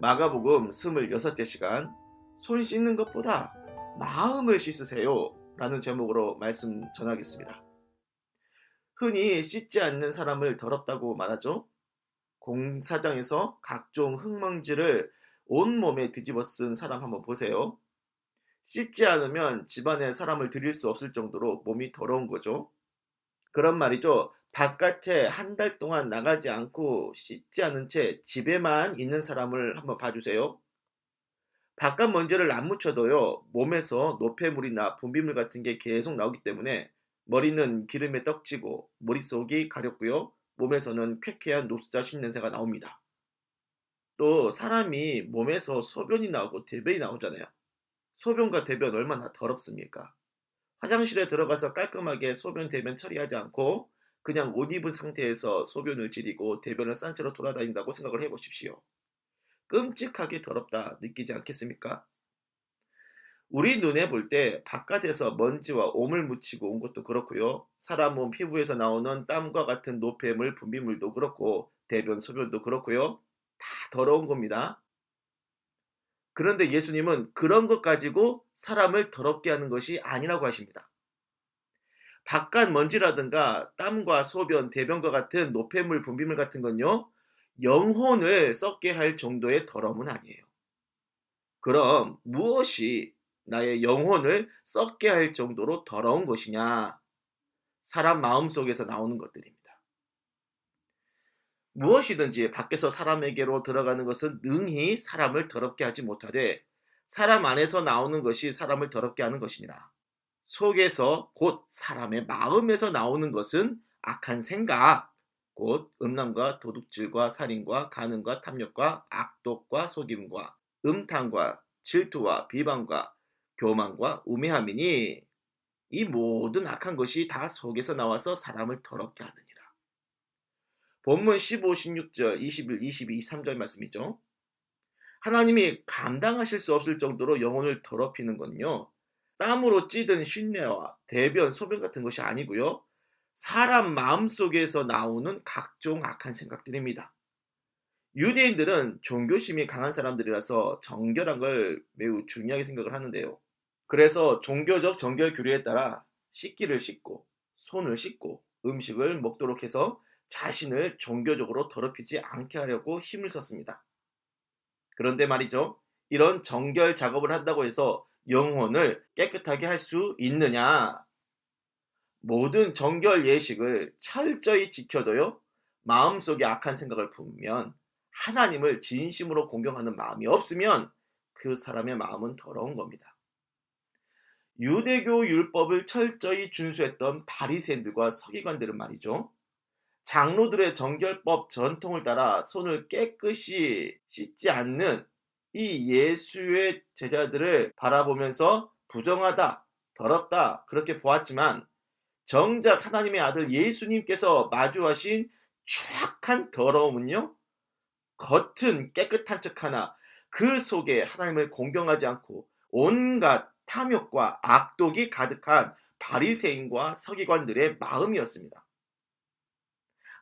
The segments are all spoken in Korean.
마가복음 26째 시간 손 씻는 것보다 마음을 씻으세요 라는 제목으로 말씀 전하겠습니다. 흔히 씻지 않는 사람을 더럽다고 말하죠. 공사장에서 각종 흙먼지를 온몸에 뒤집어 쓴 사람 한번 보세요. 씻지 않으면 집안에 사람을 들일 수 없을 정도로 몸이 더러운 거죠. 그런 말이죠. 바깥에 한 달 동안 나가지 않고 씻지 않은 채 집에만 있는 사람을 한번 봐주세요. 바깥 먼지를 안 묻혀도요, 몸에서 노폐물이나 분비물 같은 게 계속 나오기 때문에 머리는 기름에 떡지고 머릿속이 가렵고요, 몸에서는 쾌쾌한 노숙자 쉰냄새가 나옵니다. 또 사람이 몸에서 소변이 나오고 대변이 나오잖아요. 소변과 대변 얼마나 더럽습니까? 화장실에 들어가서 깔끔하게 소변 대변 처리하지 않고 그냥 옷 입은 상태에서 소변을 지리고 대변을 싼 채로 돌아다닌다고 생각을 해보십시오. 끔찍하게 더럽다 느끼지 않겠습니까? 우리 눈에 볼 때 바깥에서 먼지와 오물 묻히고 온 것도 그렇고요. 사람 몸 피부에서 나오는 땀과 같은 노폐물, 분비물도 그렇고 대변, 소변도 그렇고요. 다 더러운 겁니다. 그런데 예수님은 그런 것 가지고 사람을 더럽게 하는 것이 아니라고 하십니다. 바깥 먼지라든가 땀과 소변, 대변과 같은 노폐물, 분비물 같은 건요, 영혼을 썩게 할 정도의 더러움은 아니에요. 그럼 무엇이 나의 영혼을 썩게 할 정도로 더러운 것이냐? 사람 마음속에서 나오는 것들입니다. 무엇이든지 밖에서 사람에게로 들어가는 것은 능히 사람을 더럽게 하지 못하되 사람 안에서 나오는 것이 사람을 더럽게 하는 것이니라. 속에서 곧 사람의 마음에서 나오는 것은 악한 생각, 곧 음란과 도둑질과 살인과 간음과 탐욕과 악독과 속임과 음탕과 질투와 비방과 교만과 우매함이니 이 모든 악한 것이 다 속에서 나와서 사람을 더럽게 하느니라. 본문 15, 16절, 21, 22, 23절 말씀이죠. 하나님이 감당하실 수 없을 정도로 영혼을 더럽히는 건요, 땀으로 찌든 쉰내와 대변, 소변 같은 것이 아니고요, 사람 마음속에서 나오는 각종 악한 생각들입니다. 유대인들은 종교심이 강한 사람들이라서 정결한 걸 매우 중요하게 생각을 하는데요. 그래서 종교적 정결 규례에 따라 씻기를 씻고 손을 씻고 음식을 먹도록 해서 자신을 종교적으로 더럽히지 않게 하려고 힘을 썼습니다. 그런데 말이죠, 이런 정결 작업을 한다고 해서 영혼을 깨끗하게 할 수 있느냐? 모든 정결 예식을 철저히 지켜도요, 마음속에 악한 생각을 품으면, 하나님을 진심으로 공경하는 마음이 없으면 그 사람의 마음은 더러운 겁니다. 유대교 율법을 철저히 준수했던 바리새인들과 서기관들은 말이죠, 장로들의 정결법 전통을 따라 손을 깨끗이 씻지 않는 이 예수의 제자들을 바라보면서 부정하다, 더럽다 그렇게 보았지만 정작 하나님의 아들 예수님께서 마주하신 추악한 더러움은요, 겉은 깨끗한 척하나 그 속에 하나님을 공경하지 않고 온갖 탐욕과 악독이 가득한 바리새인과 서기관들의 마음이었습니다.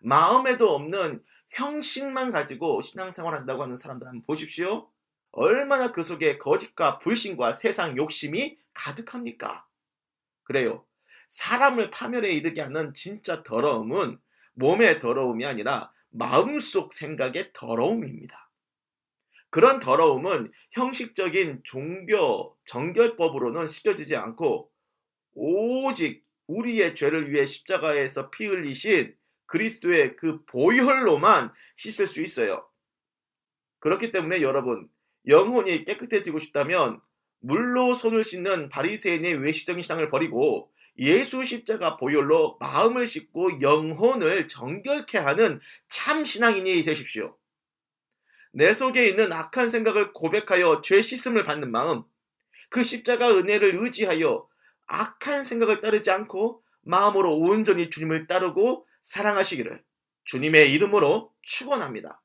마음에도 없는 형식만 가지고 신앙생활 한다고 하는 사람들 한번 보십시오. 얼마나 그 속에 거짓과 불신과 세상 욕심이 가득합니까? 그래요. 사람을 파멸에 이르게 하는 진짜 더러움은 몸의 더러움이 아니라 마음속 생각의 더러움입니다. 그런 더러움은 형식적인 종교 정결법으로는 씻겨지지 않고 오직 우리의 죄를 위해 십자가에서 피 흘리신 그리스도의 그 보혈로만 씻을 수 있어요. 그렇기 때문에 여러분, 영혼이 깨끗해지고 싶다면 물로 손을 씻는 바리새인의 외식적인 신앙을 버리고 예수 십자가 보혈로 마음을 씻고 영혼을 정결케 하는 참 신앙인이 되십시오. 내 속에 있는 악한 생각을 고백하여 죄 씻음을 받는 마음, 그 십자가 은혜를 의지하여 악한 생각을 따르지 않고 마음으로 온전히 주님을 따르고 사랑하시기를 주님의 이름으로 축원합니다.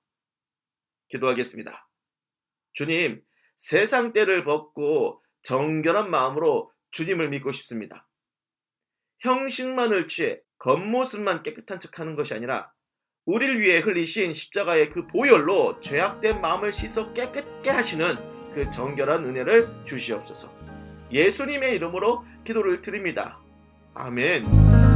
기도하겠습니다. 주님, 세상 때를 벗고 정결한 마음으로 주님을 믿고 싶습니다. 형식만을 취해 겉모습만 깨끗한 척하는 것이 아니라 우리를 위해 흘리신 십자가의 그 보혈로 죄악된 마음을 씻어 깨끗게 하시는 그 정결한 은혜를 주시옵소서. 예수님의 이름으로 기도를 드립니다. 아멘.